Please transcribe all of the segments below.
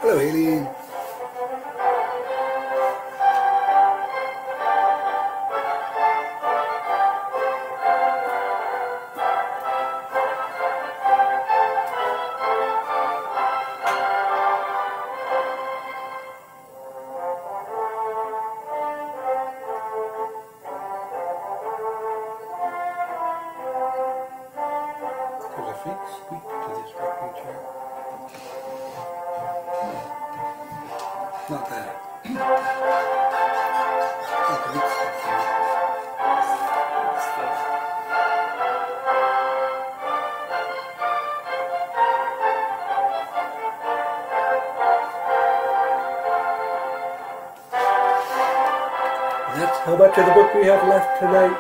Hello, Haley. There's a faint squeak to this rocking chair. Not that. Not the leaks back there. That's how much of the book we have left tonight.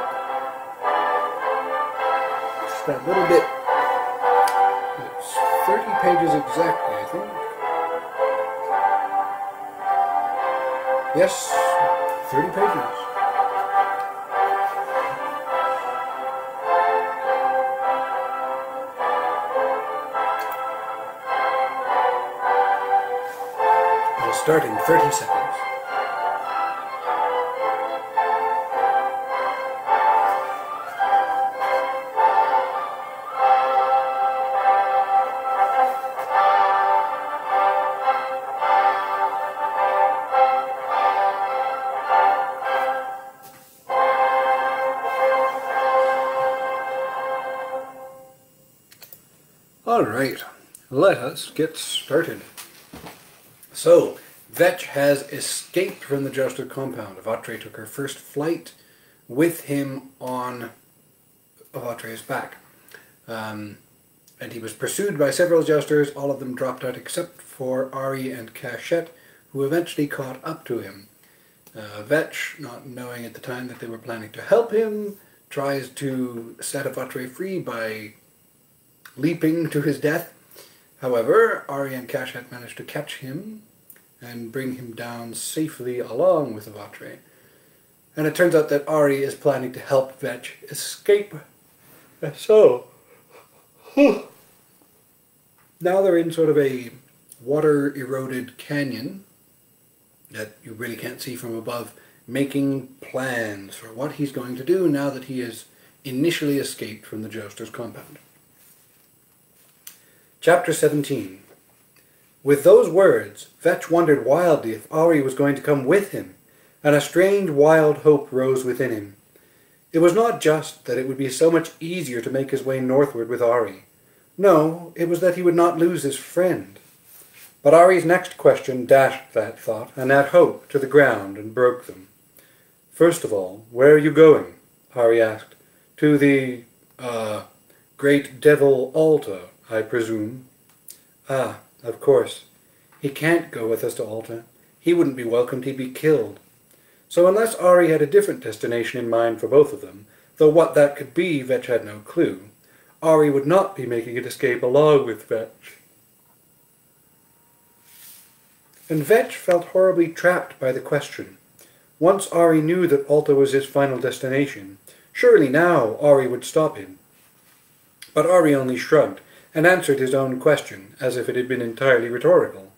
Just that little bit. It's 30 pages exactly, I think. Yes, 30 pages. We'll start in 30 seconds. Alright, let us get started. So, Vetch has escaped from the Jousted compound. Avatre took her first flight with him on Avatre's back. And he was pursued by several jousters. All of them dropped out except for Ari and Cachette, who eventually caught up to him. Vetch, not knowing at the time that they were planning to help him, tries to set Avatre free by leaping to his death. However, Ari and Cachette managed to catch him and bring him down safely along with Avatre. And it turns out that Ari is planning to help Vetch escape. So, now they're in sort of a water-eroded canyon that you really can't see from above, making plans for what he's going to do now that he has initially escaped from the Jouster's compound. Chapter 17. With those words, Vetch wondered wildly if Ari was going to come with him, and a strange wild hope rose within him. It was not just that it would be so much easier to make his way northward with Ari. No, it was that he would not lose his friend. But Ari's next question dashed that thought and that hope to the ground and broke them. First of all, where are you going? Ari asked. To the, great devil Alta, I presume. Ah, of course. He can't go with us to Alta. He wouldn't be welcomed, he'd be killed. So unless Ari had a different destination in mind for both of them, though what that could be, Vetch had no clue, Ari would not be making an escape along with Vetch. And Vetch felt horribly trapped by the question. Once Ari knew that Alta was his final destination, surely now Ari would stop him. But Ari only shrugged, and answered his own question, as if it had been entirely rhetorical.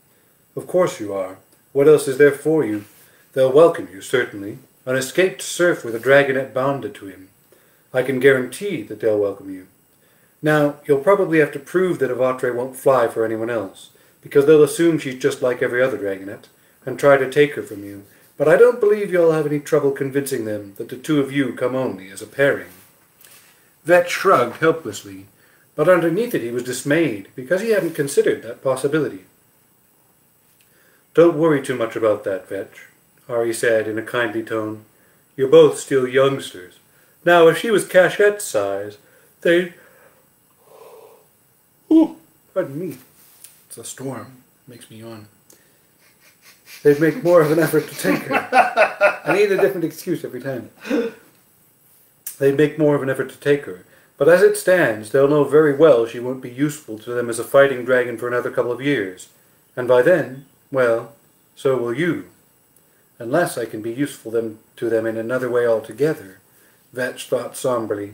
Of course you are. What else is there for you? They'll welcome you, certainly. An escaped serf with a dragonette bonded to him. I can guarantee that they'll welcome you. Now, you'll probably have to prove that Avatre won't fly for anyone else, because they'll assume she's just like every other dragonette, and try to take her from you, but I don't believe you'll have any trouble convincing them that the two of you come only as a pairing. Vetch shrugged helplessly, but underneath it he was dismayed, because he hadn't considered that possibility. Don't worry too much about that, Vetch, Ari said in a kindly tone. You're both still youngsters. Now, if she was Cachette's size, they'd... Ooh, pardon me. It's a storm. It makes me yawn. They'd make more of an effort to take her. I need a different excuse every time. They'd make more of an effort to take her. But as it stands, they'll know very well she won't be useful to them as a fighting dragon for another couple of years. And by then, well, so will you. Unless I can be useful to them in another way altogether, Vetch thought somberly.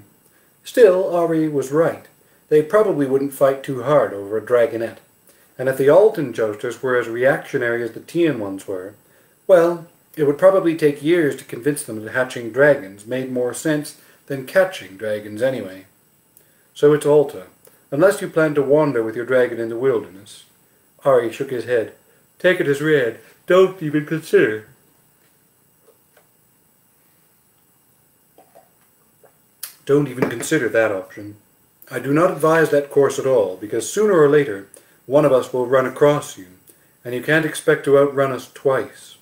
Still, Ari was right. They probably wouldn't fight too hard over a dragonette. and if the Alton Jousters were as reactionary as the Tian ones were, well, it would probably take years to convince them that hatching dragons made more sense than catching dragons anyway. So it's Alta, unless you plan to wander with your dragon in the wilderness. Ari shook his head. Take it as read. Don't even consider. Don't even consider that option. I do not advise that course at all, because sooner or later one of us will run across you, and you can't expect to outrun us twice.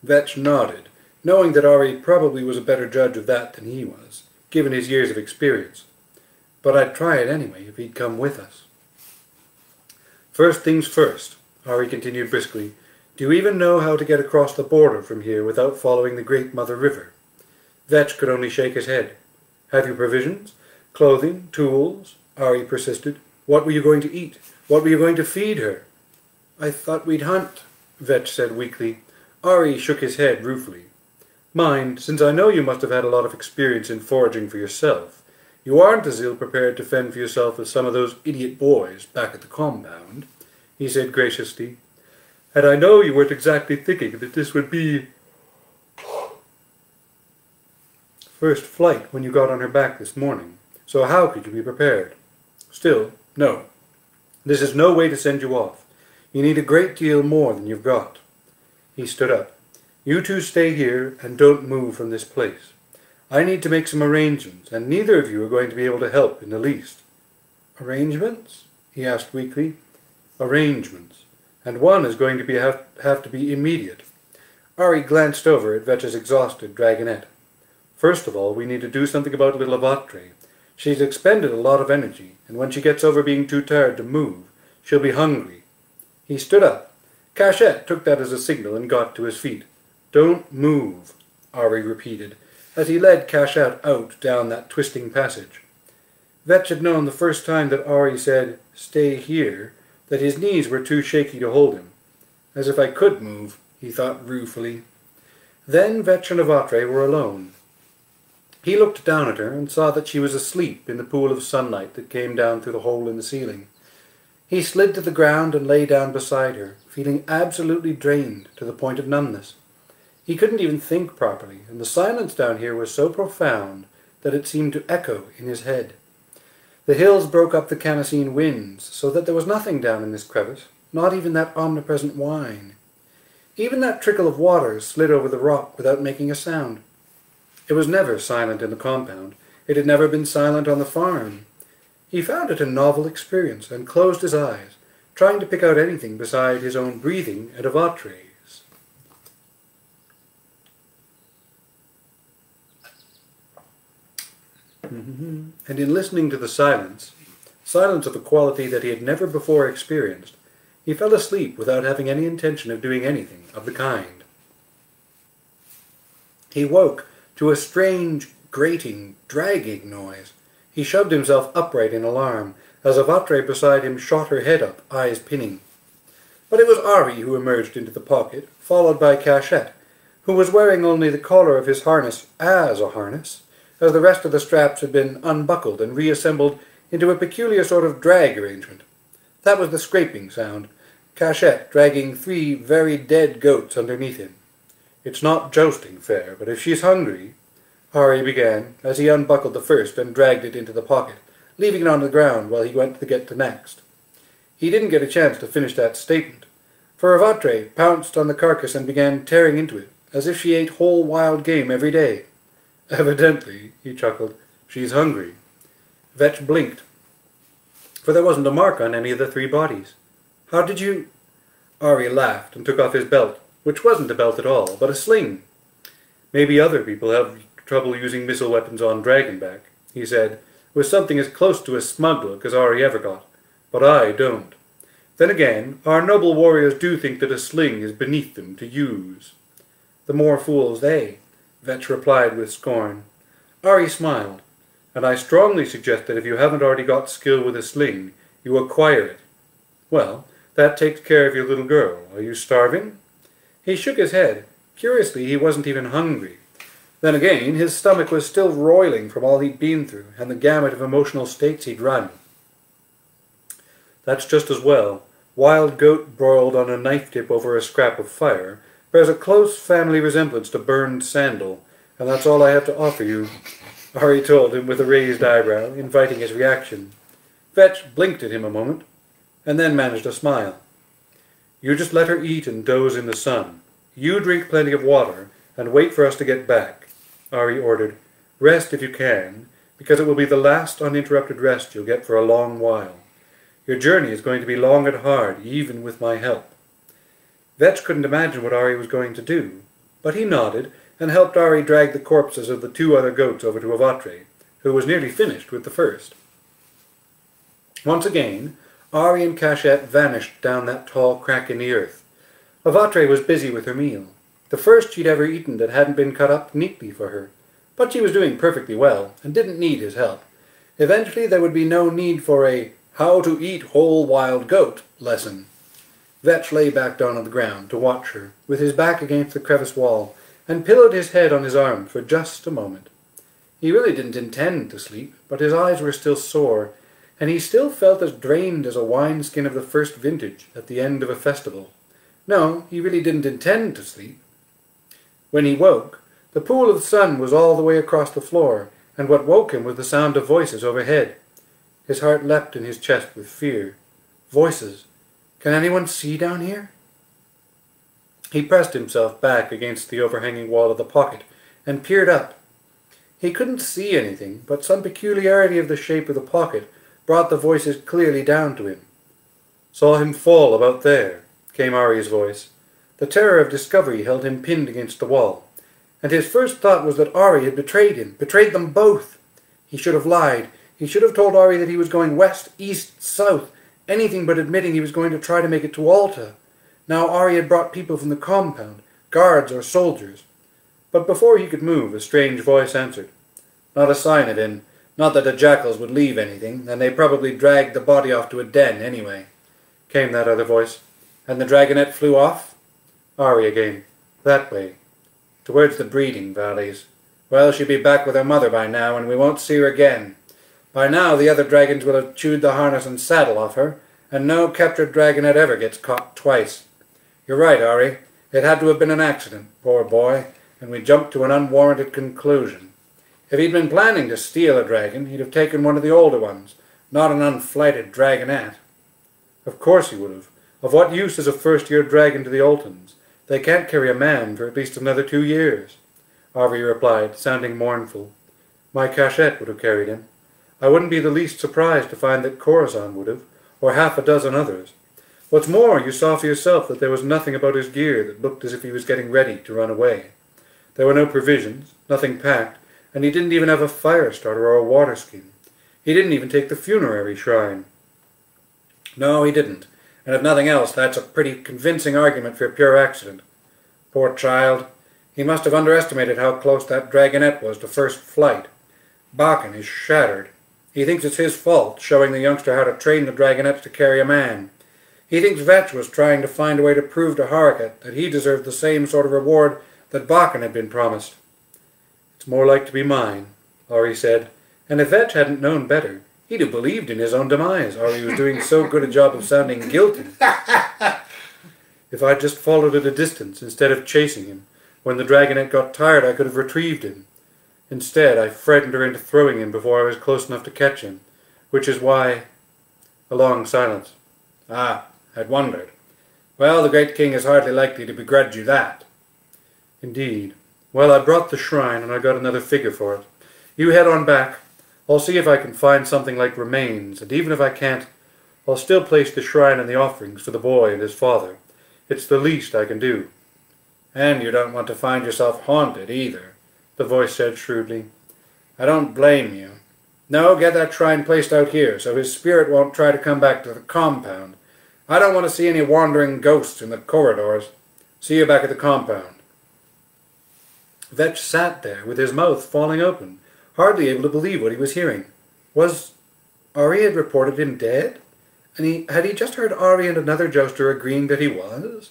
Vetch nodded, knowing that Ari probably was a better judge of that than he was, given his years of experience. But I'd try it anyway if he'd come with us. First things first, Ari continued briskly. Do you even know how to get across the border from here without following the Great Mother River? Vetch could only shake his head. Have you provisions? Clothing? Tools? Ari persisted. What were you going to eat? What were you going to feed her? I thought we'd hunt, Vetch said weakly. Ari shook his head ruefully. Mind, since I know you must have had a lot of experience in foraging for yourself, you aren't as ill-prepared to fend for yourself as some of those idiot boys back at the compound, he said graciously. And I know you weren't exactly thinking that this would be first flight when you got on her back this morning, so how could you be prepared? Still, no. This is no way to send you off. You need a great deal more than you've got. He stood up. You two stay here and don't move from this place. I need to make some arrangements, and neither of you are going to be able to help in the least. Arrangements? He asked weakly. Arrangements. And one is going to have to be immediate. Ari glanced over at Vetch's exhausted dragonette. First of all, we need to do something about little Avatre. She's expended a lot of energy, and when she gets over being too tired to move, she'll be hungry. He stood up. Cachette took that as a signal and got to his feet. Don't move, Ari repeated, as he led Cachette out down that twisting passage. Vetch had known the first time that Ari said, stay here, that his knees were too shaky to hold him. As if I could move, he thought ruefully. Then Vetch and Avatre were alone. He looked down at her and saw that she was asleep in the pool of sunlight that came down through the hole in the ceiling. He slid to the ground and lay down beside her, feeling absolutely drained to the point of numbness. He couldn't even think properly, and the silence down here was so profound that it seemed to echo in his head. The hills broke up the Canasine winds, so that there was nothing down in this crevice, not even that omnipresent whine. Even that trickle of water slid over the rock without making a sound. It was never silent in the compound. It had never been silent on the farm. He found it a novel experience, and closed his eyes, trying to pick out anything beside his own breathing and Avatre's. And in listening to the silence of a quality that he had never before experienced, he fell asleep without having any intention of doing anything of the kind. He woke to a strange, grating, dragging noise. He shoved himself upright in alarm, as Avatre beside him shot her head up, eyes pinning. But it was Ari who emerged into the pocket, followed by Cachette, who was wearing only the collar of his harness as a harness, as the rest of the straps had been unbuckled and reassembled into a peculiar sort of drag arrangement. That was the scraping sound, Cachette dragging 3 very dead goats underneath him. It's not jousting fair, but if she's hungry, Ari began, as he unbuckled the first and dragged it into the pocket, leaving it on the ground while he went to get the next. He didn't get a chance to finish that statement, for Avatre pounced on the carcass and began tearing into it, as if she ate whole wild game every day. Evidently, he chuckled, she's hungry. Vetch blinked, for there wasn't a mark on any of the 3 bodies. How did you... Ari laughed and took off his belt, which wasn't a belt at all, but a sling. Maybe other people have trouble using missile weapons on Dragonback, he said, with something as close to a smug look as Ari ever got. But I don't. Then again, our noble warriors do think that a sling is beneath them to use. The more fools they, Vetch replied with scorn. Ari smiled, and I strongly suggest that if you haven't already got skill with a sling, you acquire it. Well, that takes care of your little girl. Are you starving? He shook his head. Curiously, he wasn't even hungry. Then again, his stomach was still roiling from all he'd been through, and the gamut of emotional states he'd run. That's just as well. wild goat broiled on a knife tip over a scrap of fire bears a close family resemblance to burned sandal, and that's all I have to offer you," Ari told him with a raised eyebrow, inviting his reaction. Vetch blinked at him a moment, and then managed a smile. "You just let her eat and doze in the sun. You drink plenty of water, and wait for us to get back," Ari ordered. "Rest if you can, because it will be the last uninterrupted rest you'll get for a long while. Your journey is going to be long and hard, even with my help." Vetch couldn't imagine what Ari was going to do, but he nodded and helped Ari drag the corpses of the 2 other goats over to Avatre, who was nearly finished with the first. Once again, Ari and Cachette vanished down that tall crack in the earth. Avatre was busy with her meal, the first she'd ever eaten that hadn't been cut up neatly for her, but she was doing perfectly well and didn't need his help. Eventually there would be no need for a "how to eat whole wild goat" lesson. Vetch lay back down on the ground to watch her, with his back against the crevice wall, and pillowed his head on his arm for just a moment. He really didn't intend to sleep, but his eyes were still sore, and he still felt as drained as a wineskin of the first vintage at the end of a festival. No, he really didn't intend to sleep. When he woke, the pool of sun was all the way across the floor, and what woke him was the sound of voices overhead. His heart leapt in his chest with fear. Voices. Can anyone see down here? He pressed himself back against the overhanging wall of the pocket and peered up. He couldn't see anything, but some peculiarity of the shape of the pocket brought the voices clearly down to him. "Saw him fall about there," came Ari's voice. The terror of discovery held him pinned against the wall, and his first thought was that Ari had betrayed him, betrayed them both. He should have lied. He should have told Ari that he was going west, east, south, anything but admitting he was going to try to make it to Alta. Now Ari had brought people from the compound, guards or soldiers. But before he could move, a strange voice answered. "Not a sign of him. Not that the jackals would leave anything, and they probably dragged the body off to a den anyway," came that other voice. "And the dragonette flew off?" Ari again. "That way. Towards the breeding valleys. Well, she'll be back with her mother by now, and we won't see her again. By now the other dragons will have chewed the harness and saddle off her, and no captured dragonette ever gets caught twice. You're right, Ari. It had to have been an accident, poor boy, and we jumped to an unwarranted conclusion. If he'd been planning to steal a dragon, he'd have taken one of the older ones, not an unflighted dragonette." "Of course he would have. Of what use is a first-year dragon to the Oltons? They can't carry a man for at least another 2 years." Ari replied, sounding mournful. "My Cachette would have carried him. I wouldn't be the least surprised to find that Corazon would have, or 6 others. What's more, you saw for yourself that there was nothing about his gear that looked as if he was getting ready to run away. There were no provisions, nothing packed, and he didn't even have a fire starter or a water skin. He didn't even take the funerary shrine." "No, he didn't. And if nothing else, that's a pretty convincing argument for a pure accident. Poor child. He must have underestimated how close that dragonette was to first flight. Bakken is shattered. He thinks it's his fault, showing the youngster how to train the dragonettes to carry a man. He thinks Vetch was trying to find a way to prove to Harakat that he deserved the same sort of reward that Bakken had been promised." "It's more like to be mine," Ari said, and if Vetch hadn't known better, he'd have believed in his own demise. Ari was doing so good a job of sounding guilty. "If I'd just followed at a distance instead of chasing him, when the dragonette got tired I could have retrieved him. Instead, I frightened her into throwing him before I was close enough to catch him, which is why—" A long silence. "Ah, I'd wondered. Well, the great king is hardly likely to begrudge you that." "Indeed. Well, I brought the shrine, and I got another figure for it. You head on back. I'll see if I can find something like remains, and even if I can't, I'll still place the shrine and the offerings for the boy and his father. It's the least I can do." "And you don't want to find yourself haunted, either," the voice said shrewdly. "I don't blame you. No, get that shrine placed out here, so his spirit won't try to come back to the compound. I don't want to see any wandering ghosts in the corridors. See you back at the compound." Vetch sat there with his mouth falling open, hardly able to believe what he was hearing. Ari had reported him dead? And had he just heard Ari and another jouster agreeing that he was?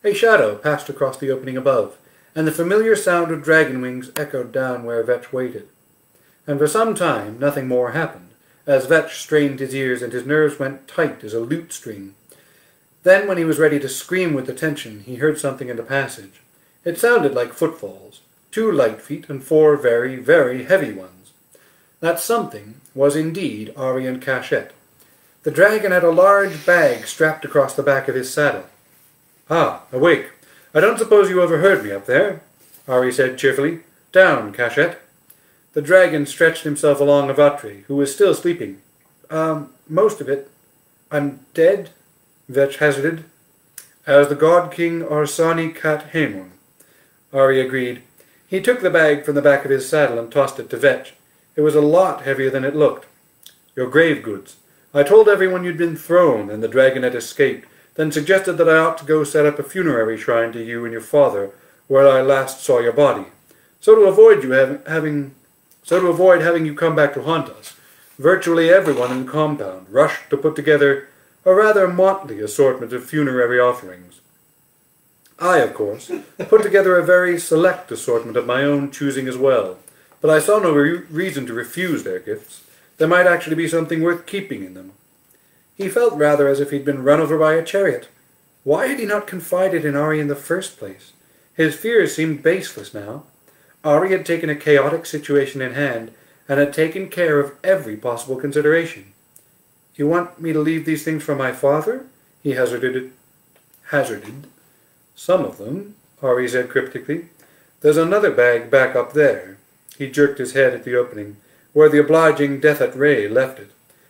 A shadow passed across the opening above, and the familiar sound of dragon wings echoed down where Vetch waited. And for some time nothing more happened, as Vetch strained his ears and his nerves went tight as a lute string. Then, when he was ready to scream with the tension, he heard something in the passage. It sounded like footfalls, 2 light feet and 4 very, very heavy ones. That something was indeed Ari and Cachette. The dragon had a large bag strapped across the back of his saddle. "Ah, awake. I don't suppose you overheard me up there," Ari said cheerfully. "Down, Cachette." The dragon stretched himself along Avatre, who was still sleeping. Most of it. I'm dead," Vetch hazarded. "As the god king Arsani Kat Haemon," Ari agreed. He took the bag from the back of his saddle and tossed it to Vetch. It was a lot heavier than it looked. "Your grave goods. I told everyone you'd been thrown and the dragon had escaped, then suggested that I ought to go set up a funerary shrine to you and your father, where I last saw your body. So to avoid having you come back to haunt us, virtually everyone in the compound rushed to put together a rather motley assortment of funerary offerings. I, of course, put together a very select assortment of my own choosing as well, but I saw no reason to refuse their gifts. There might actually be something worth keeping in them." He felt rather as if he'd been run over by a chariot. Why had he not confided in Ari in the first place? His fears seemed baseless now. Ari had taken a chaotic situation in hand, and had taken care of every possible consideration. "You want me to leave these things for my father?" he hazarded. "Some of them," Ari said cryptically. "There's another bag back up there." He jerked his head at the opening, where the obliging Dethat Ray left it.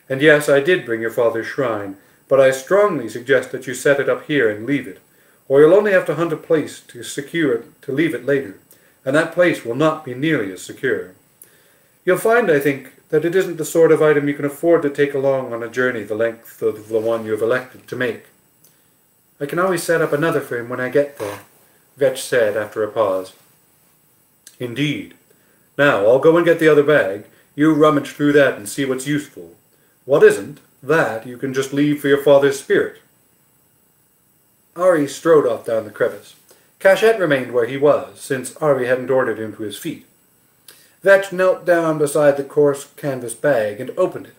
"And yes, I did bring your father's shrine, but I strongly suggest that you set it up here and leave it, or you'll only have to hunt a place to secure it to leave it later, and that place will not be nearly as secure. You'll find, I think, that it isn't the sort of item you can afford to take along on a journey the length of the one you have elected to make." "I can always set up another for him when I get there," Vetch said after a pause. "Indeed. Now, I'll go and get the other bag. You rummage through that and see what's useful. What isn't, that you can just leave for your father's spirit." Ari strode off down the crevice. Cachette remained where he was, since Ari hadn't ordered him to his feet. Vetch knelt down beside the coarse canvas bag and opened it.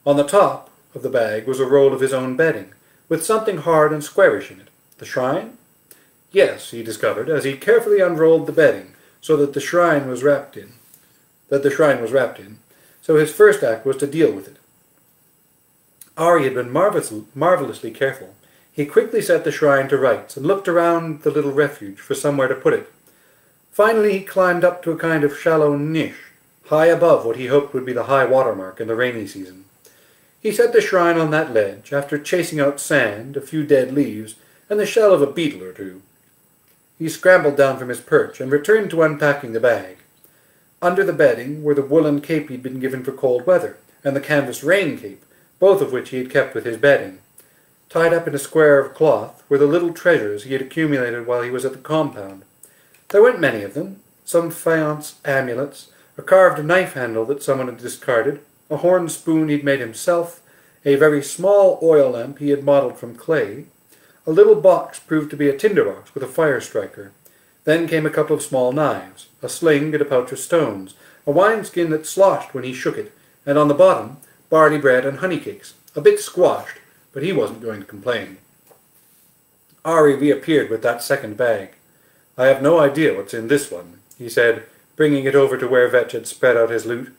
On the top of the bag was a roll of his own bedding, with something hard and squarish in it. The shrine? Yes, he discovered, as he carefully unrolled the bedding, so that the shrine was wrapped in. So his first act was to deal with it. Ari had been marvelously careful. He quickly set the shrine to rights and looked around the little refuge for somewhere to put it. Finally he climbed up to a kind of shallow niche, high above what he hoped would be the high water mark in the rainy season. He set the shrine on that ledge, after chasing out sand, a few dead leaves, and the shell of a beetle or two. He scrambled down from his perch and returned to unpacking the bag. Under the bedding were the woolen cape he'd been given for cold weather, and the canvas rain cape, both of which he had kept with his bedding. Tied up in a square of cloth were the little treasures he had accumulated while he was at the compound. There weren't many of them, some faience amulets, a carved knife handle that someone had discarded, a horn spoon he'd made himself, a very small oil lamp he had modelled from clay. A little box proved to be a tinderbox with a fire striker. Then came a couple of small knives, a sling and a pouch of stones, a wineskin that sloshed when he shook it, and on the bottom, barley bread and honey cakes, a bit squashed, but he wasn't going to complain. Ari reappeared with that second bag. "I have no idea what's in this one," he said, bringing it over to where Vetch had spread out his loot.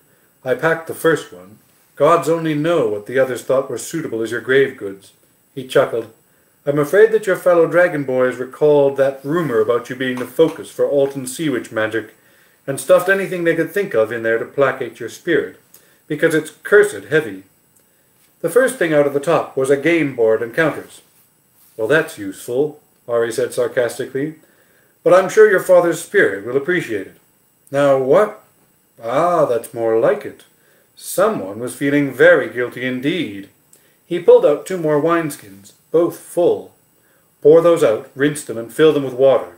"I packed the first one. Gods only know what the others thought were suitable as your grave goods." He chuckled. "I'm afraid that your fellow dragon boys recalled that rumor about you being the focus for Alton sea witch magic, and stuffed anything they could think of in there to placate your spirit, because it's cursed heavy. The first thing out of the top was a game board and counters." "Well, that's useful," Ari said sarcastically. "But I'm sure your father's spirit will appreciate it." "Now what? Ah, that's more like it. Someone was feeling very guilty indeed." He pulled out 2 more wineskins, both full. "Pour those out, rinse them, and fill them with water,"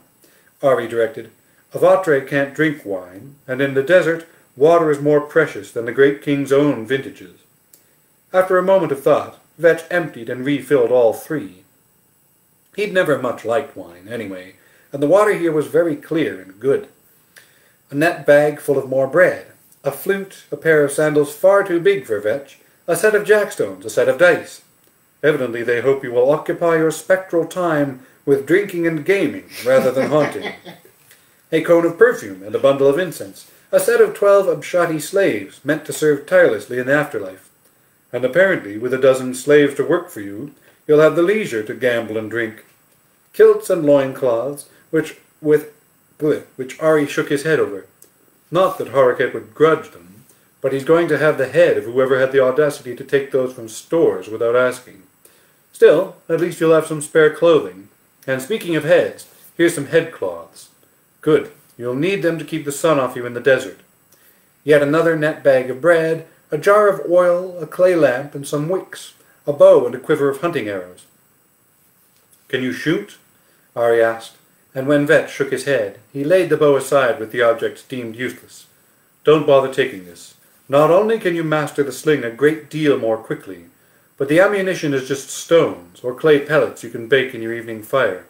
Ari directed. "Avatre can't drink wine, and in the desert, water is more precious than the great king's own vintages." After a moment of thought, Vetch emptied and refilled all 3. He'd never much liked wine, anyway, and the water here was very clear and good. A net bag full of more bread, a flute, a pair of sandals far too big for Vetch, a set of jackstones, a set of dice. Evidently they hope you will occupy your spectral time with drinking and gaming rather than haunting. A cone of perfume and a bundle of incense, a set of 12 Abshati slaves meant to serve tirelessly in the afterlife. And apparently, with a dozen slaves to work for you, you'll have the leisure to gamble and drink. Kilts and loincloths, which Ari shook his head over. Not that Horrocks would grudge them, but he's going to have the head of whoever had the audacity to take those from stores without asking. Still, at least you'll have some spare clothing. And speaking of heads, here's some headcloths. Good. You'll need them to keep the sun off you in the desert. Yet another net bag of bread, a jar of oil, a clay lamp, and some wicks, a bow and a quiver of hunting arrows. Can you shoot? Ari asked, and when Vetch shook his head, he laid the bow aside with the objects deemed useless. Don't bother taking this. Not only can you master the sling a great deal more quickly, but the ammunition is just stones or clay pellets you can bake in your evening fire.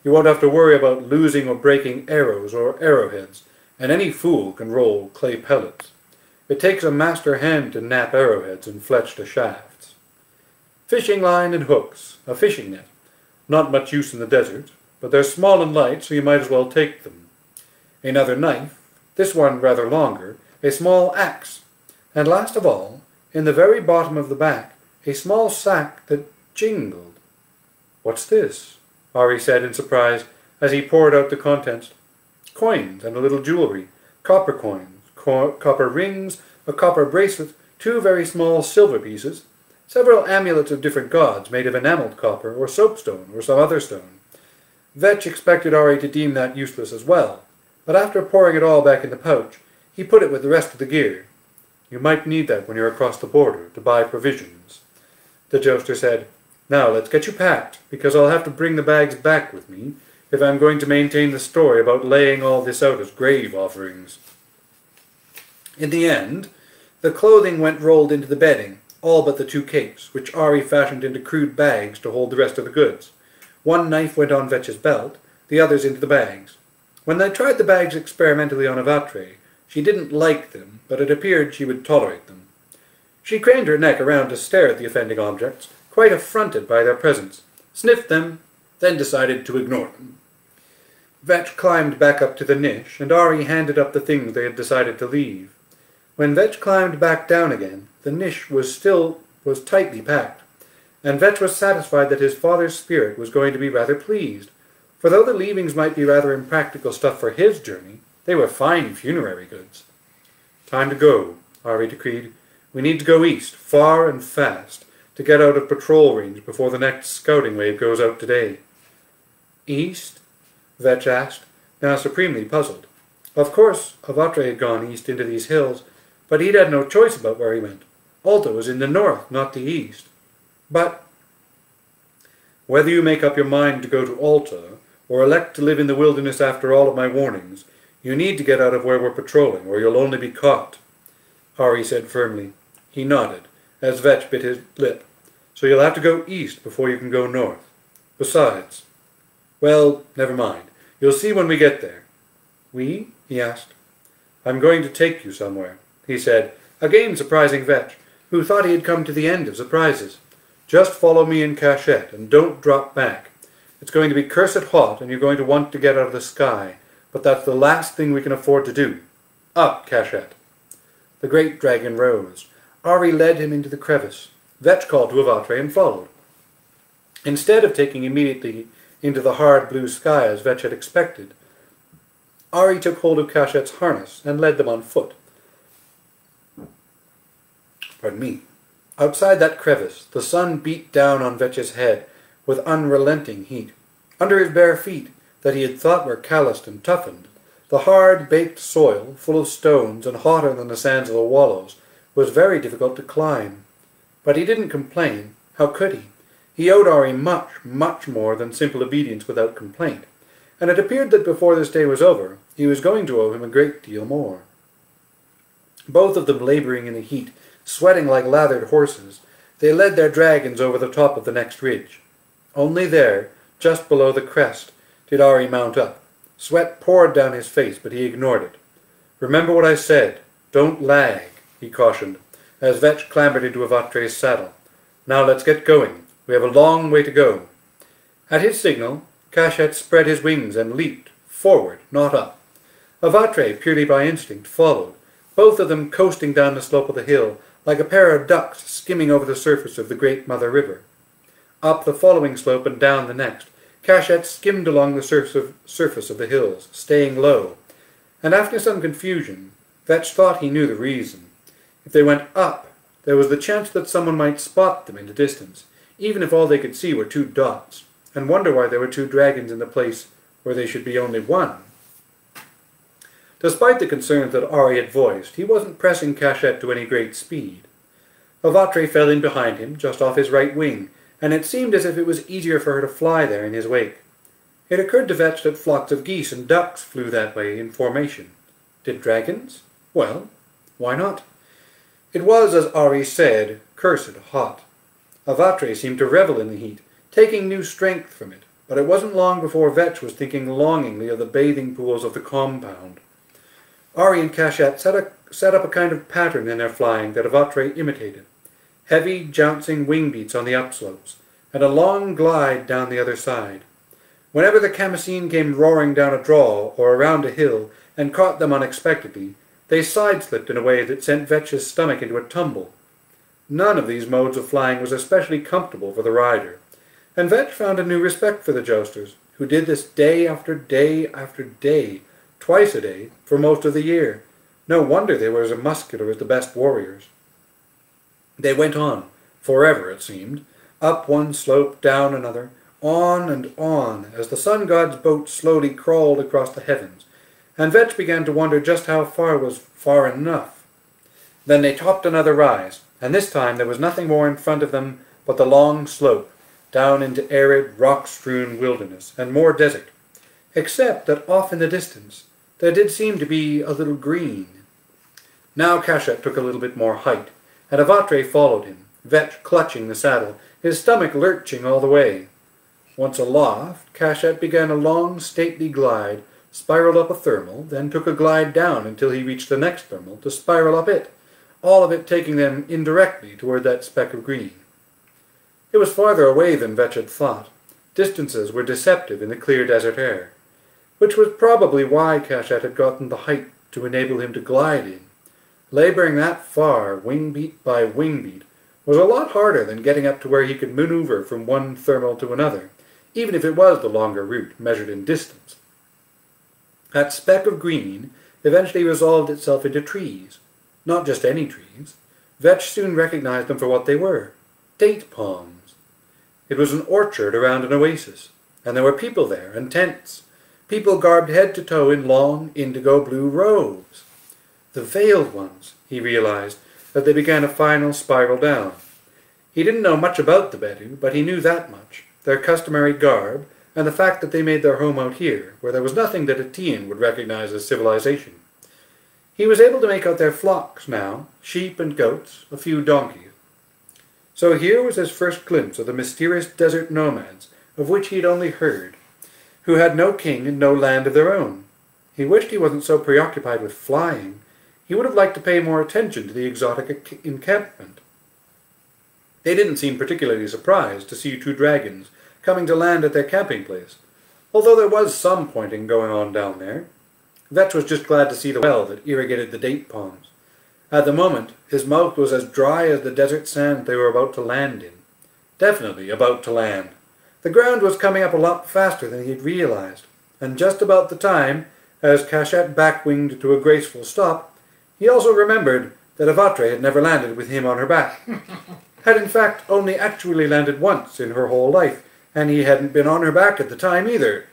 You won't have to worry about losing or breaking arrows or arrowheads, and any fool can roll clay pellets. It takes a master hand to knap arrowheads and fletch to shafts. Fishing line and hooks, a fishing net. Not much use in the desert, but they're small and light, so you might as well take them. Another knife, this one rather longer, a small axe, and last of all, in the very bottom of the back, a small sack that jingled. What's this? Ari said in surprise as he poured out the contents. Coins and a little jewelry, copper coins, copper rings, a copper bracelet, 2 very small silver pieces, several amulets of different gods made of enamelled copper or soapstone or some other stone. Vetch expected Ari to deem that useless as well, but after pouring it all back in the pouch, he put it with the rest of the gear. You might need that when you're across the border to buy provisions. The jouster said, Now let's get you packed, because I'll have to bring the bags back with me if I'm going to maintain the story about laying all this out as grave offerings. In the end, the clothing went rolled into the bedding, all but the 2 capes, which Ari fashioned into crude bags to hold the rest of the goods. 1 knife went on Vetch's belt, the others into the bags. When they tried the bags experimentally on Avatre, she didn't like them, but it appeared she would tolerate them. She craned her neck around to stare at the offending objects, quite affronted by their presence, sniffed them, then decided to ignore them. Vetch climbed back up to the niche, and Ari handed up the things they had decided to leave. When Vetch climbed back down again, the niche was tightly packed, and Vetch was satisfied that his father's spirit was going to be rather pleased, for though the leavings might be rather impractical stuff for his journey, they were fine funerary goods. Time to go, Ari decreed. We need to go east, far and fast, to get out of patrol range before the next scouting wave goes out today. East? Vetch asked, now supremely puzzled. Of course, Avatre had gone east into these hills, but he'd had no choice about where he went. Alta was in the north, not the east. But whether you make up your mind to go to Alta, or elect to live in the wilderness after all of my warnings, you need to get out of where we're patrolling, or you'll only be caught, Ari said firmly. He nodded, as Vetch bit his lip. So you'll have to go east before you can go north. Besides, well, never mind. You'll see when we get there. We? He asked. I'm going to take you somewhere, he said, again surprising Vetch, who thought he had come to the end of surprises. Just follow me in cachette, and don't drop back. It's going to be cursed hot, and you're going to want to get out of the sky, but that's the last thing we can afford to do. Up, cachette. The great dragon rose. Ari led him into the crevice. Vetch called to Avatre and followed. Instead of taking immediately into the hard blue sky as Vetch had expected, Ari took hold of Cachette's harness and led them on foot. Pardon me. Outside that crevice, the sun beat down on Vetch's head with unrelenting heat. Under his bare feet, that he had thought were calloused and toughened, the hard, baked soil, full of stones and hotter than the sands of the wallows, was very difficult to climb. But he didn't complain. How could he? He owed Ari much, much more than simple obedience without complaint, and it appeared that before this day was over, he was going to owe him a great deal more. Both of them labouring in the heat, sweating like lathered horses, they led their dragons over the top of the next ridge. Only there, just below the crest, did Ari mount up. Sweat poured down his face, but he ignored it. Remember what I said. Don't lag, he cautioned, as Vetch clambered into Avatre's saddle. Now let's get going. We have a long way to go." At his signal, Cachet spread his wings and leaped, forward, not up. Avatre, purely by instinct, followed, both of them coasting down the slope of the hill, like a pair of ducks skimming over the surface of the great Mother River. Up the following slope and down the next, Cachet skimmed along the surface of the hills, staying low, and after some confusion, Vetch thought he knew the reason. If they went up, there was the chance that someone might spot them in the distance, even if all they could see were two dots, and wonder why there were two dragons in the place where there should be only one. Despite the concerns that Ari had voiced, he wasn't pressing Cachet to any great speed. Avatre fell in behind him, just off his right wing, and it seemed as if it was easier for her to fly there in his wake. It occurred to Vetch that flocks of geese and ducks flew that way in formation. Did dragons? Well, why not? It was, as Ari said, cursed hot. Avatre seemed to revel in the heat, taking new strength from it, but it wasn't long before Vetch was thinking longingly of the bathing pools of the compound. Ari and Cachet set up a kind of pattern in their flying that Avatre imitated. Heavy, jouncing wing beats on the upslopes, and a long glide down the other side. Whenever the Khamseen came roaring down a draw or around a hill and caught them unexpectedly, they side-slipped in a way that sent Vetch's stomach into a tumble. None of these modes of flying was especially comfortable for the rider, and Vetch found a new respect for the jousters, who did this day after day after day, twice a day, for most of the year. No wonder they were as muscular as the best warriors. They went on, forever it seemed, up one slope, down another, on and on, as the sun god's boat slowly crawled across the heavens, and Vetch began to wonder just how far was far enough. Then they topped another rise, and this time there was nothing more in front of them but the long slope, down into arid, rock-strewn wilderness, and more desert, except that off in the distance there did seem to be a little green. Now Cachet took a little bit more height, and Avatre followed him, Vetch clutching the saddle, his stomach lurching all the way. Once aloft, Cachet began a long, stately glide, spiraled up a thermal, then took a glide down until he reached the next thermal, to spiral up it, all of it taking them indirectly toward that speck of green. It was farther away than Vetch had thought. Distances were deceptive in the clear desert air, which was probably why Cachet had gotten the height to enable him to glide in. Laboring that far, wing beat by wing beat, was a lot harder than getting up to where he could maneuver from one thermal to another, even if it was the longer route, measured in distance. That speck of green eventually resolved itself into trees. Not just any trees. Vetch soon recognized them for what they were. Date palms. It was an orchard around an oasis, and there were people there, and tents. People garbed head to toe in long, indigo-blue robes. The veiled ones, he realized, as they began a final spiral down. He didn't know much about the Bedou, but he knew that much, their customary garb, and the fact that they made their home out here, where there was nothing that a Tian would recognize as civilization. He was able to make out their flocks now, sheep and goats, a few donkeys. So here was his first glimpse of the mysterious desert nomads, of which he had only heard, who had no king and no land of their own. He wished he wasn't so preoccupied with flying. He would have liked to pay more attention to the exotic encampment. They didn't seem particularly surprised to see two dragons coming to land at their camping place, although there was some pointing going on down there. Vetch was just glad to see the well that irrigated the date palms. At the moment, his mouth was as dry as the desert sand they were about to land in. Definitely about to land. The ground was coming up a lot faster than he had realized, and just about the time, as Cachet back-winged to a graceful stop, he also remembered that Avatre had never landed with him on her back. Had in fact only actually landed once in her whole life, and he hadn't been on her back at the time either.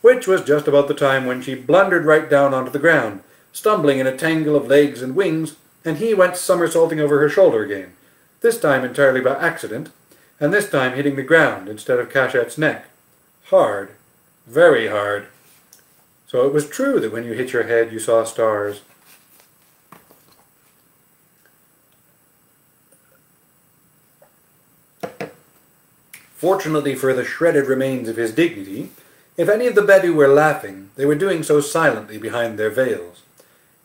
Which was just about the time when she blundered right down onto the ground, stumbling in a tangle of legs and wings, and he went somersaulting over her shoulder again, this time entirely by accident, and this time hitting the ground instead of Cachet's neck. Hard. Very hard. So it was true that when you hit your head you saw stars. Fortunately for the shredded remains of his dignity, if any of the Bedou were laughing, they were doing so silently behind their veils.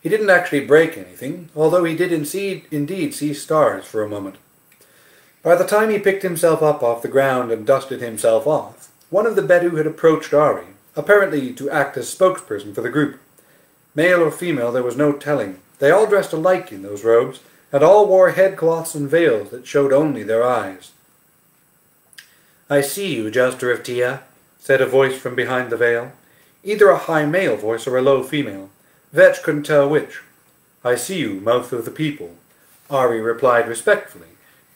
He didn't actually break anything, although he did indeed see stars for a moment. By the time he picked himself up off the ground and dusted himself off, one of the Bedou had approached Ari, apparently to act as spokesperson for the group. Male or female, there was no telling. They all dressed alike in those robes, and all wore headcloths and veils that showed only their eyes. "I see you, Jouster of Tia," said a voice from behind the veil. Either a high male voice or a low female. Vetch couldn't tell which. "I see you, mouth of the people," Ari replied respectfully,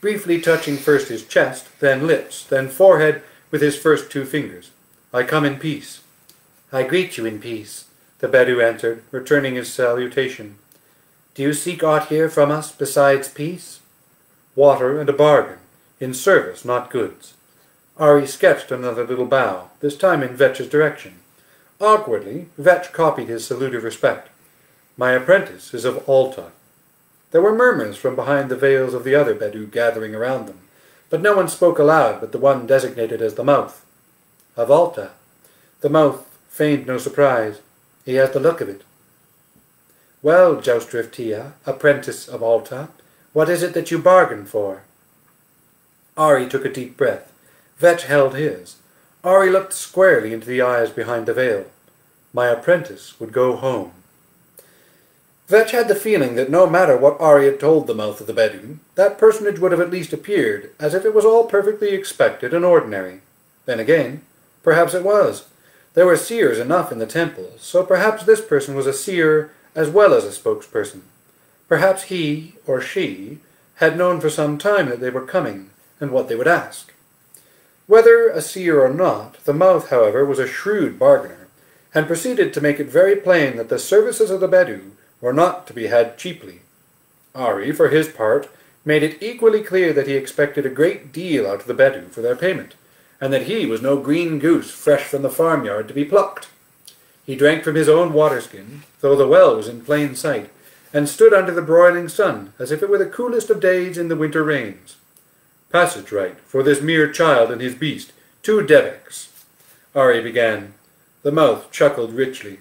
briefly touching first his chest, then lips, then forehead with his first two fingers. "I come in peace." "I greet you in peace," the Bedou answered, returning his salutation. "Do you seek aught here from us besides peace?" "Water and a bargain, in service, not goods." Ari sketched another little bow, this time in Vetch's direction. Awkwardly, Vetch copied his salute of respect. "My apprentice is of Alta." There were murmurs from behind the veils of the other Bedou gathering around them, but no one spoke aloud but the one designated as the mouth. "Of Alta." The mouth feigned no surprise. "He has the look of it." "Well, Jouster of Tia, apprentice of Alta, what is it that you bargained for?" Ari took a deep breath. Vetch held his. Ari looked squarely into the eyes behind the veil. "My apprentice would go home." Vetch had the feeling that no matter what Ari had told the mouth of the Bedou, that personage would have at least appeared, as if it was all perfectly expected and ordinary. Then again, perhaps it was. There were seers enough in the temple, so perhaps this person was a seer as well as a spokesperson. Perhaps he, or she, had known for some time that they were coming, and what they would ask. Whether a seer or not, the mouth, however, was a shrewd bargainer, and proceeded to make it very plain that the services of the Bedou were not to be had cheaply. Ari, for his part, made it equally clear that he expected a great deal out of the Bedou for their payment, and that he was no green goose fresh from the farmyard to be plucked. He drank from his own waterskin, though the well was in plain sight, and stood under the broiling sun, as if it were the coolest of days in the winter rains. "Passage right, for this mere child and his beast, 2 deveks," Ari began. The mouth chuckled richly.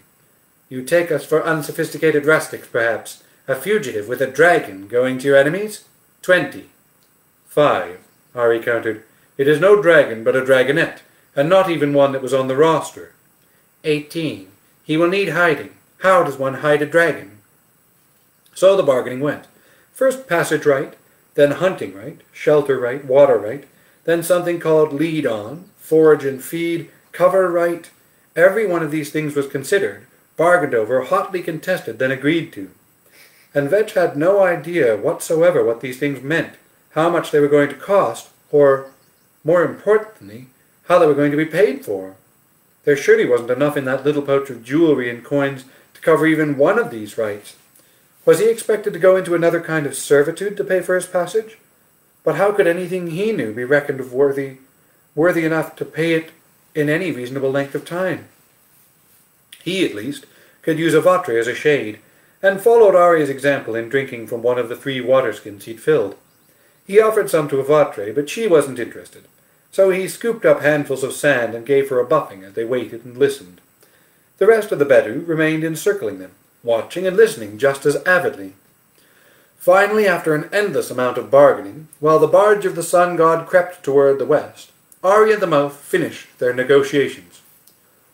"You take us for unsophisticated rustics, perhaps, a fugitive with a dragon going to your enemies? 20. 5, Ari countered. "It is no dragon, but a dragonette, and not even one that was on the roster." 18. "He will need hiding. How does one hide a dragon?" So the bargaining went. First passage right, then hunting right, shelter right, water right, then something called lead on, forage and feed, cover right. Every one of these things was considered, bargained over, hotly contested, then agreed to. And Vetch had no idea whatsoever what these things meant, how much they were going to cost, or, more importantly, how they were going to be paid for. There surely wasn't enough in that little pouch of jewelry and coins to cover even one of these rights. Was he expected to go into another kind of servitude to pay for his passage? But how could anything he knew be reckoned of worthy enough to pay it in any reasonable length of time? He, at least, could use a vatre as a shade, and followed Ari's example in drinking from one of the 3 waterskins he'd filled. He offered some to a vatre, but she wasn't interested, so he scooped up handfuls of sand and gave her a buffing as they waited and listened. The rest of the Bedou remained encircling them, watching and listening just as avidly. Finally, after an endless amount of bargaining, while the barge of the sun god crept toward the west, Ari and the mouth finished their negotiations.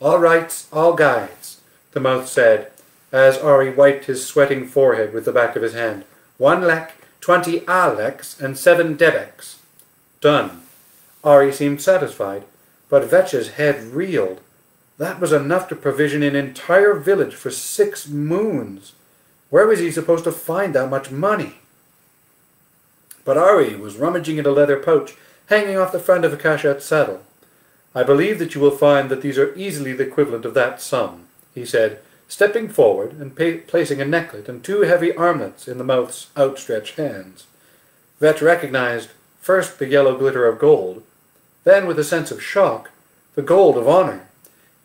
"All rights, all guides," the mouth said, as Ari wiped his sweating forehead with the back of his hand. 1 lek, 20 aleks, and 7 deveks. "Done." Ari seemed satisfied, but Vetch's head reeled. That was enough to provision an entire village for 6 moons. Where was he supposed to find that much money? But Ari was rummaging in a leather pouch hanging off the front of Akashat's saddle. "I believe that you will find that these are easily the equivalent of that sum," he said, stepping forward and placing a necklet and 2 heavy armlets in the mouth's outstretched hands. Vetch recognized first the yellow glitter of gold, then, with a sense of shock, the gold of honor.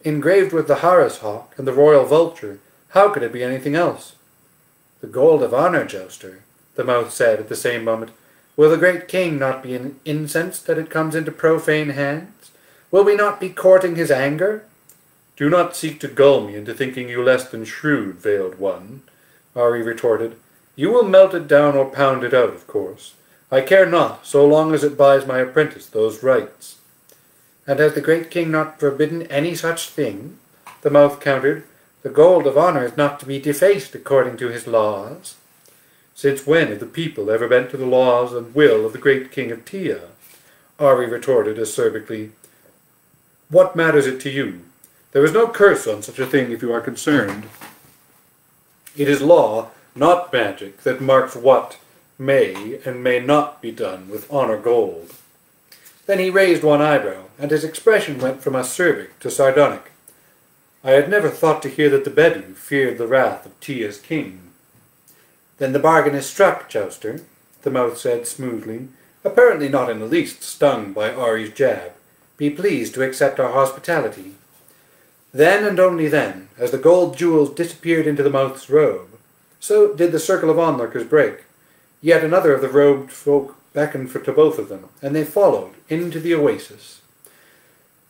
Engraved with the Harris hawk and the royal vulture, how could it be anything else? "The gold of honor, Jouster," the mouth said at the same moment. "Will the great king not be incensed that it comes into profane hands? Will we not be courting his anger?" "Do not seek to gull me into thinking you less than shrewd, veiled one," Ari retorted. "You will melt it down or pound it out, of course. I care not, so long as it buys my apprentice those rights. And has the great king not forbidden any such thing? The mouth countered. The gold of honour is not to be defaced according to his laws. Since when have the people ever bent to the laws and will of the great king of Tia? Ari retorted acerbically. What matters it to you? There is no curse on such a thing if you are concerned. It is law, not magic, that marks what may and may not be done with honour gold. Then he raised one eyebrow, and his expression went from acerbic to sardonic. I had never thought to hear that the Bedou feared the wrath of Tia's king. Then the bargain is struck, Jouster, the mouth said smoothly, apparently not in the least stung by Ari's jab. Be pleased to accept our hospitality. Then and only then, as the gold jewels disappeared into the mouth's robe, so did the circle of onlookers break. Yet another of the robed folk beckoned to both of them, and they followed into the oasis.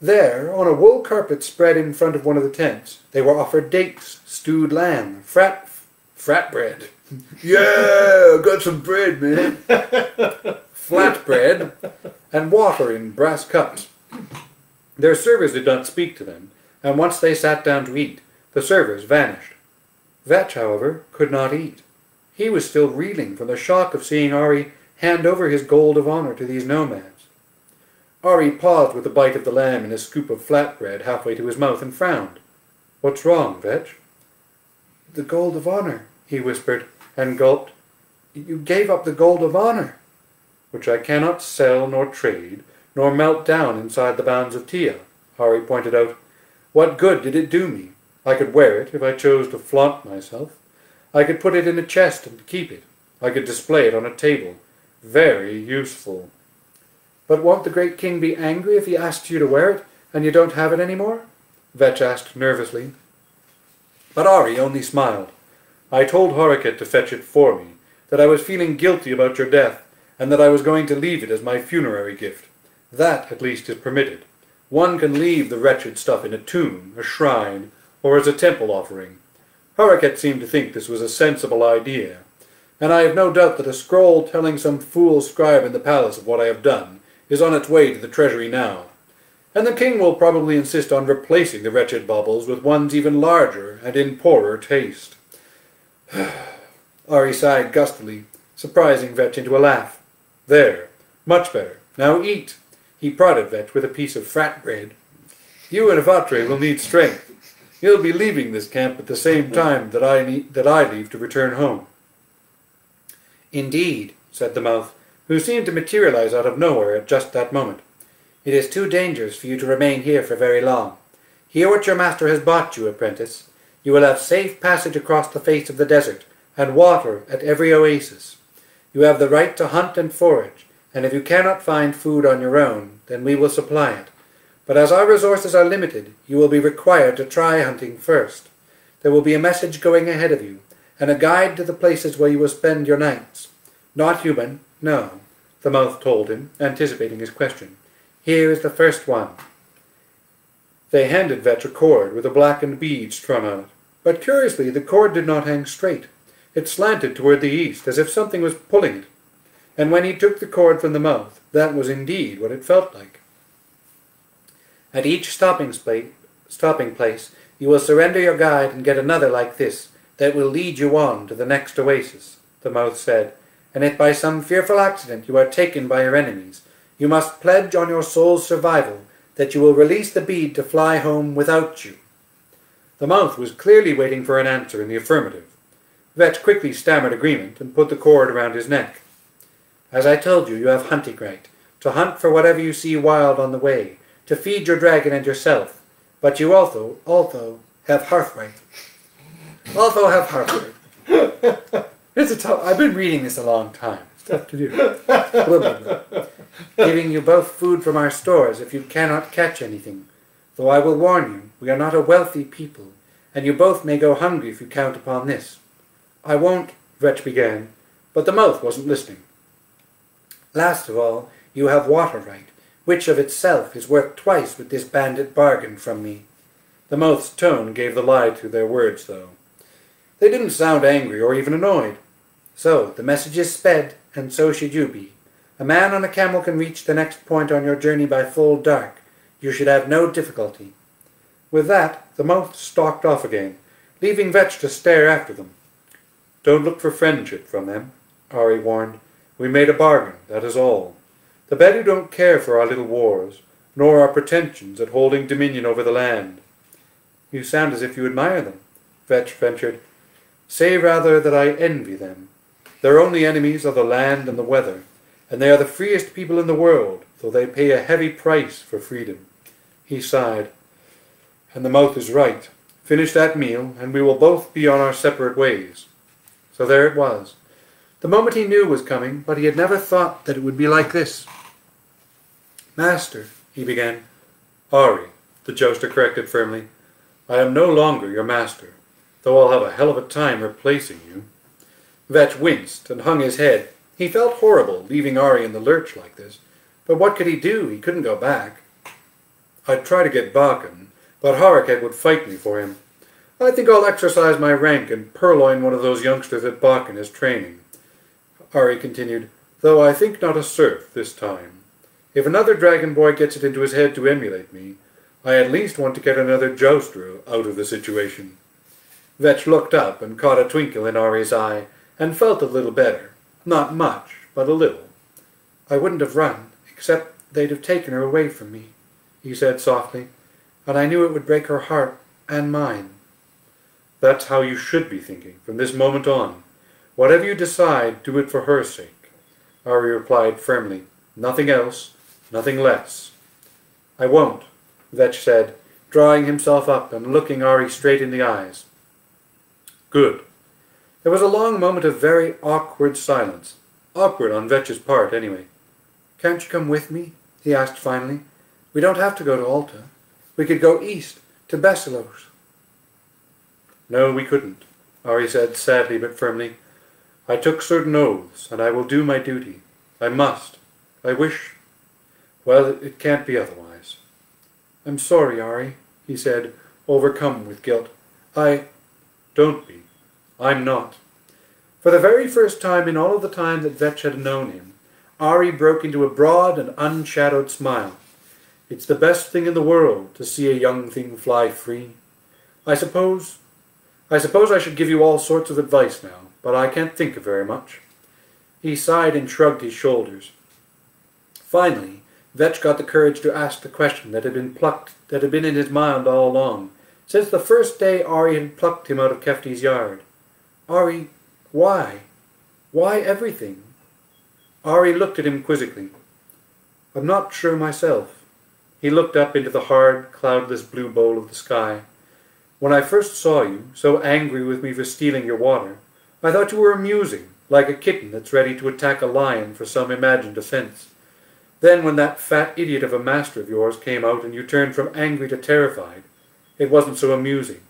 There, on a wool carpet spread in front of one of the tents, they were offered dates, stewed lamb, frat bread. Yeah, got some bread, man. Flat bread, and water in brass cups. Their servers did not speak to them, and once they sat down to eat, the servers vanished. Vetch, however, could not eat. He was still reeling from the shock of seeing Ari hand over his gold of honour to these nomads. Ari paused with a bite of the lamb and a scoop of flatbread halfway to his mouth and frowned. What's wrong, Vetch? The gold of honour, he whispered, and gulped. You gave up the gold of honour, which I cannot sell nor trade, nor melt down inside the bounds of Tia, Ari pointed out. What good did it do me? I could wear it if I chose to flaunt myself. I could put it in a chest and keep it. I could display it on a table. Very useful. But won't the great king be angry if he asks you to wear it, and you don't have it any more? Vetch asked nervously. But Ari only smiled. I told Horoket to fetch it for me, that I was feeling guilty about your death, and that I was going to leave it as my funerary gift. That, at least, is permitted. One can leave the wretched stuff in a tomb, a shrine, or as a temple offering. Horoket seemed to think this was a sensible idea, and I have no doubt that a scroll telling some fool scribe in the palace of what I have done is on its way to the treasury now. And the king will probably insist on replacing the wretched baubles with ones even larger and in poorer taste. Ari sighed gustily, surprising Vetch into a laugh. There, much better. Now eat. He prodded Vetch with a piece of fat bread. You and Avatre will need strength. You'll be leaving this camp at the same time that I leave to return home. Indeed, said the mouth, who seemed to materialize out of nowhere at just that moment. It is too dangerous for you to remain here for very long. Hear what your master has bought you, apprentice. You will have safe passage across the face of the desert, and water at every oasis. You have the right to hunt and forage, and if you cannot find food on your own, then we will supply it. But as our resources are limited, you will be required to try hunting first. There will be a message going ahead of you, and a guide to the places where you will spend your nights. Not human, no, the mouth told him, anticipating his question. Here is the first one. They handed Vetch a cord with a blackened bead strung on it, but curiously the cord did not hang straight. It slanted toward the east, as if something was pulling it. And when he took the cord from the mouth, that was indeed what it felt like. At each stopping place, you will surrender your guide and get another like this, that will lead you on to the next oasis, the mouth said, and if by some fearful accident you are taken by your enemies, you must pledge on your soul's survival that you will release the bead to fly home without you. The mouth was clearly waiting for an answer in the affirmative. Vetch quickly stammered agreement and put the cord around his neck. As I told you, you have hunting right, to hunt for whatever you see wild on the way, to feed your dragon and yourself, but you also have hearth right. Also have hearth right. I've been reading this a long time. It's tough to do. Giving you both food from our stores if you cannot catch anything. Though I will warn you, we are not a wealthy people, and you both may go hungry if you count upon this. I won't, Vetch began, but the mouth wasn't listening. Last of all, you have water right, which of itself is worth twice with this bandit bargain from me. The mouth's tone gave the lie to their words, though. They didn't sound angry or even annoyed. So, the message is sped, and so should you be. A man on a camel can reach the next point on your journey by full dark. You should have no difficulty." With that, the monks stalked off again, leaving Vetch to stare after them. "Don't look for friendship from them," Ari warned. "We made a bargain, that is all. The Bedou don't care for our little wars, nor our pretensions at holding dominion over the land." "You sound as if you admire them," Vetch ventured. "Say rather that I envy them. Their only enemies are the land and the weather, and they are the freest people in the world, though they pay a heavy price for freedom." He sighed. "And the mouth is right. Finish that meal, and we will both be on our separate ways." So there it was. The moment he knew was coming, but he had never thought that it would be like this. "Master," he began. "Ari," the jouster corrected firmly. "I am no longer your master, though I'll have a hell of a time replacing you." Vetch winced and hung his head. He felt horrible, leaving Ari in the lurch like this. But what could he do? He couldn't go back. "I'd try to get Bakken, but Harriket would fight me for him. I think I'll exercise my rank and purloin one of those youngsters that Bakken is training." Ari continued, "Though I think not a serf this time. If another dragon boy gets it into his head to emulate me, I at least want to get another jouster out of the situation." Vetch looked up and caught a twinkle in Ari's eye, and felt a little better. Not much, but a little. "I wouldn't have run, except they'd have taken her away from me," he said softly, "and I knew it would break her heart and mine." "That's how you should be thinking, from this moment on. Whatever you decide, do it for her sake," Ari replied firmly. "Nothing else, nothing less." "I won't," Vetch said, drawing himself up and looking Ari straight in the eyes. "Good." There was a long moment of very awkward silence. Awkward on Vetch's part, anyway. "Can't you come with me?" he asked finally. "We don't have to go to Alta. We could go east, to Basilos." "No, we couldn't," Ari said sadly but firmly. "I took certain oaths, and I will do my duty. I must. I wish... Well, it can't be otherwise." "I'm sorry, Ari," he said, overcome with guilt. "Don't be. I'm not." For the very first time in all of the time that Vetch had known him, Ari broke into a broad and unshadowed smile. "It's the best thing in the world to see a young thing fly free. I suppose I should give you all sorts of advice now, but I can't think of very much." He sighed and shrugged his shoulders. Finally, Vetch got the courage to ask the question that had been in his mind all along, since the first day Ari had plucked him out of Kefti's yard. "Ari, why? Why everything?" Ari looked at him quizzically. "I'm not sure myself." He looked up into the hard, cloudless blue bowl of the sky. "When I first saw you, so angry with me for stealing your water, I thought you were amusing, like a kitten that's ready to attack a lion for some imagined offense. Then when that fat idiot of a master of yours came out and you turned from angry to terrified, it wasn't so amusing.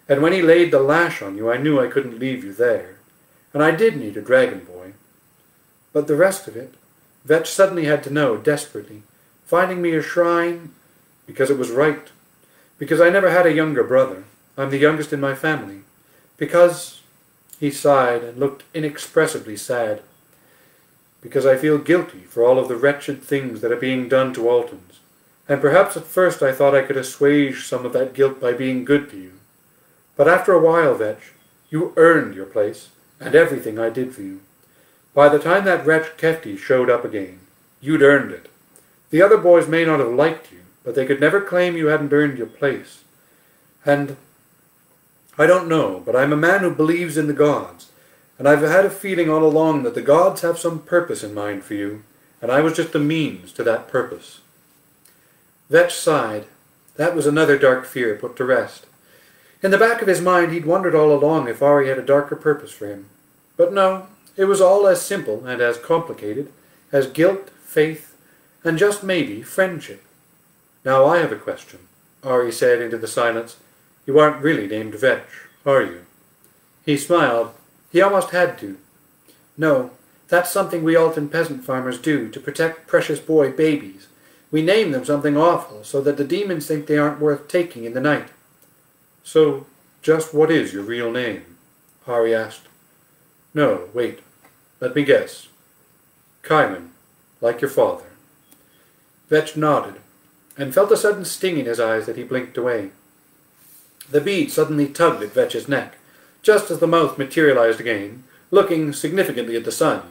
And when he laid the lash on you, I knew I couldn't leave you there. And I did need a dragon boy. But the rest of it, Vetch suddenly had to know, desperately, finding me a shrine, because it was right. Because I never had a younger brother. I'm the youngest in my family. Because," he sighed and looked inexpressibly sad, "because I feel guilty for all of the wretched things that are being done to Altons. And perhaps at first I thought I could assuage some of that guilt by being good to you. But after a while, Vetch, you earned your place, and everything I did for you. By the time that wretch Kefti showed up again, you'd earned it. The other boys may not have liked you, but they could never claim you hadn't earned your place. And I don't know, but I'm a man who believes in the gods, and I've had a feeling all along that the gods have some purpose in mind for you, and I was just the means to that purpose." Vetch sighed. That was another dark fear put to rest. In the back of his mind he'd wondered all along if Ari had a darker purpose for him. But no, it was all as simple and as complicated as guilt, faith, and just maybe friendship. "Now I have a question," Ari said into the silence. "You aren't really named Vetch, are you?" He smiled. He almost had to. "No, that's something we Alton peasant farmers do to protect precious boy babies. We name them something awful so that the demons think they aren't worth taking in the night." "So, just what is your real name?" Ari asked. "No, wait. Let me guess. Kaiman. like your father." Vetch nodded, and felt a sudden sting in his eyes that he blinked away. The bead suddenly tugged at Vetch's neck, just as the mouth materialized again, looking significantly at the sun.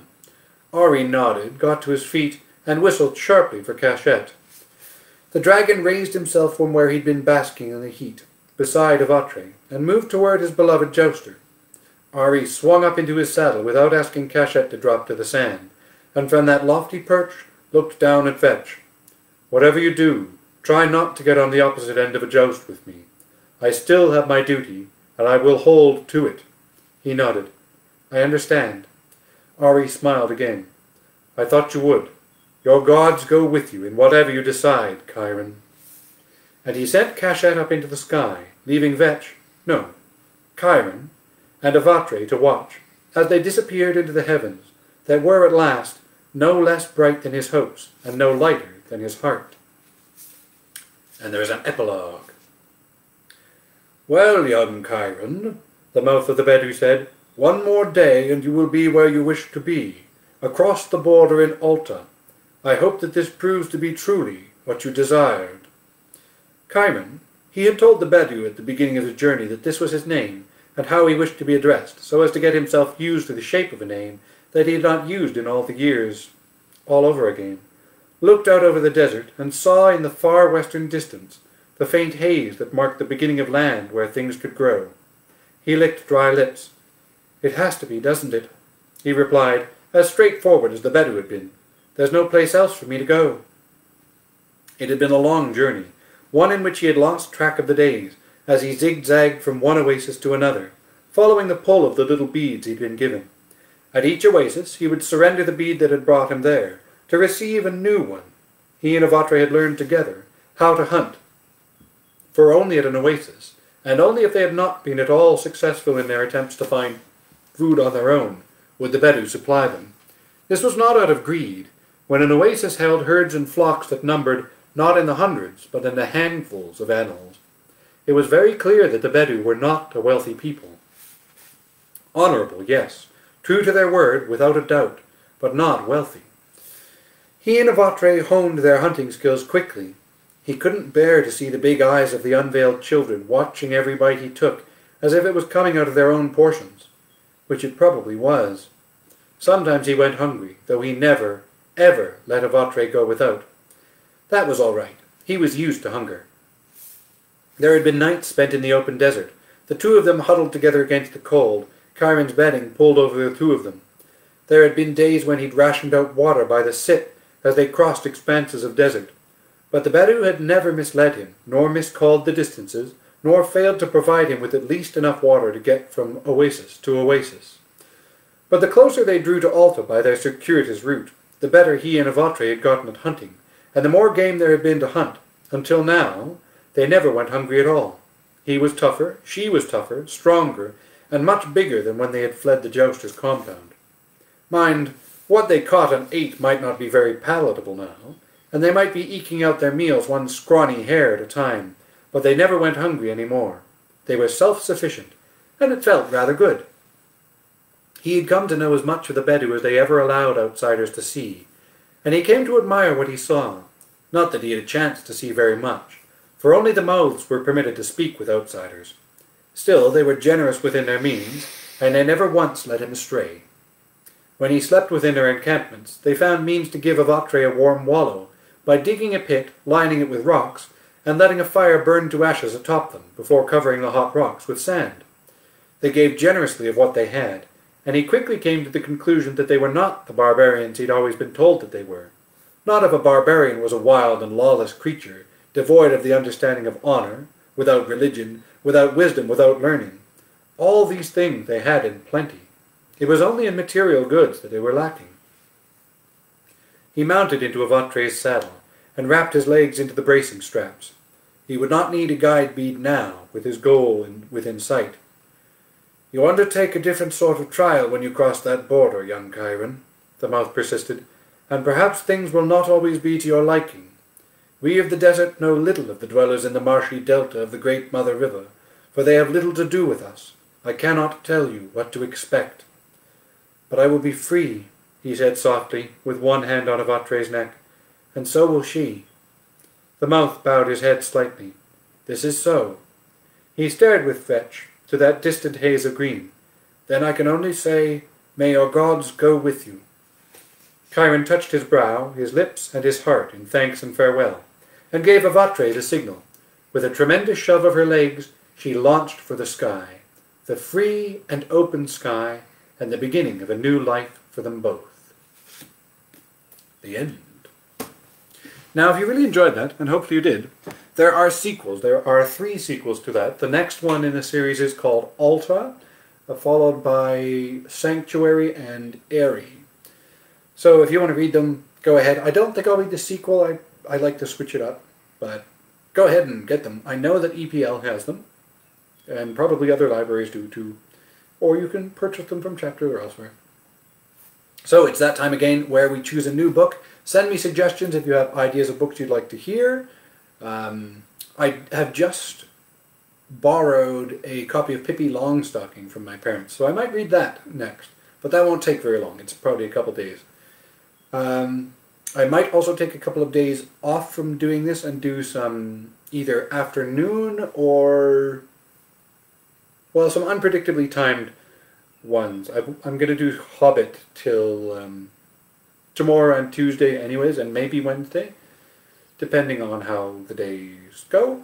Ari nodded, got to his feet, and whistled sharply for Cachette. The dragon raised himself from where he'd been basking in the heat, beside Avatre, and moved toward his beloved jouster. Ari swung up into his saddle without asking Cachette to drop to the sand, and from that lofty perch looked down at Vetch. "Whatever you do, try not to get on the opposite end of a joust with me. I still have my duty, and I will hold to it." He nodded. "I understand." Ari smiled again. "I thought you would. Your gods go with you in whatever you decide, Chiron." And he sent Cachette up into the sky, leaving Chiron, and Avatre to watch, as they disappeared into the heavens, that were at last no less bright than his hopes, and no lighter than his heart. And there is an epilogue. "Well, young Chiron," the mouth of the Bedou said, "one more day and you will be where you wish to be, across the border in Alta. I hope that this proves to be truly what you desired." Chiron, he had told the Bedou at the beginning of his journey that this was his name, and how he wished to be addressed, so as to get himself used to the shape of a name that he had not used in all the years, all over again, looked out over the desert, and saw in the far western distance the faint haze that marked the beginning of land where things could grow. He licked dry lips. "It has to be, doesn't it?" he replied, as straightforward as the Bedou had been. "There's no place else for me to go." It had been a long journey, one in which he had lost track of the days, as he zigzagged from one oasis to another, following the pull of the little beads he'd been given. At each oasis he would surrender the bead that had brought him there, to receive a new one. He and Avatre had learned together how to hunt, for only at an oasis, and only if they had not been at all successful in their attempts to find food on their own, would the Bedou supply them. This was not out of greed, when an oasis held herds and flocks that numbered not in the hundreds, but in the handfuls of animals. It was very clear that the Bedou were not a wealthy people. Honorable, yes, true to their word, without a doubt, but not wealthy. He and Avatre honed their hunting skills quickly. He couldn't bear to see the big eyes of the unveiled children watching every bite he took, as if it was coming out of their own portions, which it probably was. Sometimes he went hungry, though he never, ever let Avatre go without. That was all right. He was used to hunger. There had been nights spent in the open desert, the two of them huddled together against the cold, Chiron's bedding pulled over the two of them. There had been days when he'd rationed out water by the sip as they crossed expanses of desert. But the Bedou had never misled him, nor miscalled the distances, nor failed to provide him with at least enough water to get from oasis to oasis. But the closer they drew to Alta by their circuitous route, the better he and Avatre had gotten at hunting, and the more game there had been to hunt. Until now, they never went hungry at all. He was tougher, she was tougher, stronger, and much bigger than when they had fled the jouster's compound. Mind, what they caught and ate might not be very palatable now, and they might be eking out their meals one scrawny hair at a time, but they never went hungry any more. They were self-sufficient, and it felt rather good. He had come to know as much of the Bedou as they ever allowed outsiders to see, and he came to admire what he saw. Not that he had a chance to see very much, for only the mouths were permitted to speak with outsiders. Still, they were generous within their means, and they never once led him astray. When he slept within their encampments, they found means to give Avatre a warm wallow, by digging a pit, lining it with rocks, and letting a fire burn to ashes atop them, before covering the hot rocks with sand. They gave generously of what they had, and he quickly came to the conclusion that they were not the barbarians he'd always been told that they were. Not if a barbarian was a wild and lawless creature, devoid of the understanding of honor, without religion, without wisdom, without learning. All these things they had in plenty. It was only in material goods that they were lacking. He mounted into Avatre's saddle, and wrapped his legs into the bracing straps. He would not need a guide bead now, with his goal within sight. "You undertake a different sort of trial when you cross that border, young Chiron," the mouth persisted, "and perhaps things will not always be to your liking. We of the desert know little of the dwellers in the marshy delta of the great Mother River, for they have little to do with us. I cannot tell you what to expect. But I will be free, he said softly, with one hand on Avatre's neck. "And so will she." The mouth bowed his head slightly. "This is so." He stared with Vetch to that distant haze of green. "Then I can only say, may your gods go with you." Chiron touched his brow, his lips, and his heart in thanks and farewell, and gave Avatre the signal. With a tremendous shove of her legs, she launched for the sky, the free and open sky, and the beginning of a new life for them both. The end. Now, if you really enjoyed that, and hopefully you did, there are sequels. There are 3 sequels to that. The next one in the series is called Alta, followed by Sanctuary and Airy. So if you want to read them, go ahead. I don't think I'll read the sequel. I like to switch it up, but go ahead and get them. I know that EPL has them, and probably other libraries do too. Or you can purchase them from Chapter or elsewhere. So it's that time again where we choose a new book. Send me suggestions if you have ideas of books you'd like to hear. I have just borrowed a copy of Pippi Longstocking from my parents, so I might read that next. But that won't take very long. It's probably a couple days. I might also take a couple of days off from doing this and do some either afternoon or, well, some unpredictably timed ones. I'm going to do Hobbit till tomorrow and Tuesday anyways, and maybe Wednesday, depending on how the days go,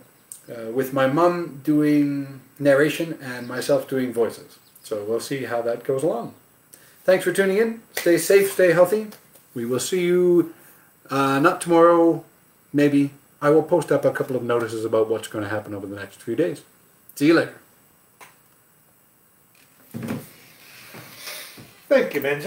with my mum doing narration and myself doing voices. So we'll see how that goes along. Thanks for tuning in. Stay safe, stay healthy. We will see you, not tomorrow, maybe. I will post up a couple of notices about what's going to happen over the next few days. See you later. Thank you, Benjamin.